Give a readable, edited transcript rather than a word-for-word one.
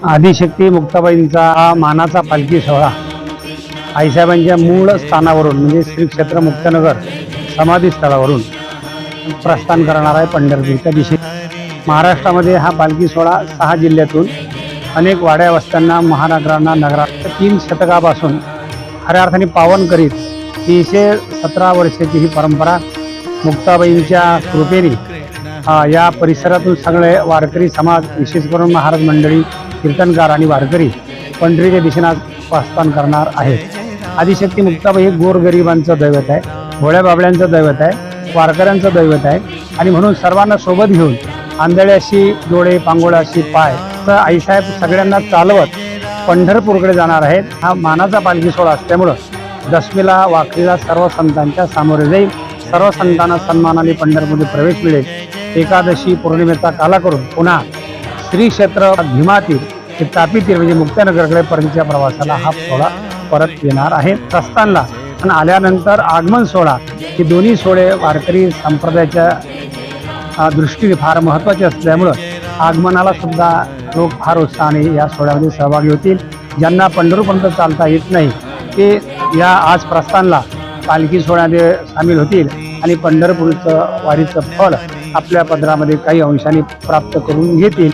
आदिशक्ती मुक्ताबाईंचा हा मानाचा पालखी सोहळा आईसाहेबांच्या मूळ स्थानावरून म्हणजे श्री क्षेत्र मुक्तनगर समाधी स्थळावरून प्रस्थान करणार आहे पंढरपूरच्या दिशेने। महाराष्ट्रामध्ये हा पालखी सोहळा 6 जिल्ह्यातून अनेक वाड्या वस्त्यांना महानगरांना नगरात 3 शतकापासून खऱ्या अर्थाने पावन करीत 317 वर्षाची ही परंपरा मुक्ताबाईंच्या कृपेने या परिसरातून सगळे वारकरी समाज विशेष करून महाराज मंडळी कीर्तनकार आणि वारकरी पंढरीच्या दिशेने प्रस्थान करणार आहेत। आदिशक्ती मुक्ताबाई हे गोरगरिबांचं दैवत आहे, भोळ्या बाबळ्यांचं दैवत आहे, वारकऱ्यांचं दैवत आहे आणि म्हणून सर्वांना सोबत घेऊन आंधळ्याशी डोळे पांगोळ्याशी पाय तर आईसाहेब सगळ्यांना चालवत पंढरपूरकडे जाणार आहेत। हा मानाचा पालखी सोहळा असल्यामुळं दशमीला वाखरीला सर्व संतांच्या सामोरे जाईल, सर्व संतांना सन्मानाने पंढरपूरमध्ये प्रवेश मिळेल। एकादशी पौर्णिमेचा काला करून पुन्हा श्री क्षेत्र भीमातीर ते तापीतीर म्हणजे मुक्तानगरकडे परतीच्या प्रवासाला हा सोहळा परत येणार आहे। प्रस्थानला आणि आल्यानंतर आगमन सोहळा हे दोन्ही सोहळे वारकरी संप्रदायाच्या दृष्टीने फार महत्त्वाचे असल्यामुळं आगमनाला सुद्धा लोक फार उत्साहाने या सोहळ्यामध्ये सहभागी होतील। ज्यांना पंढरपूरपर्यंत चालता येत नाही ते या आज प्रस्थानला पालखी सोहळ्यामध्ये सामील होतील आणि पंढरपूरचं वारीचं फळ आपल्या पदरामध्ये काही अंशाने प्राप्त करून घेतील।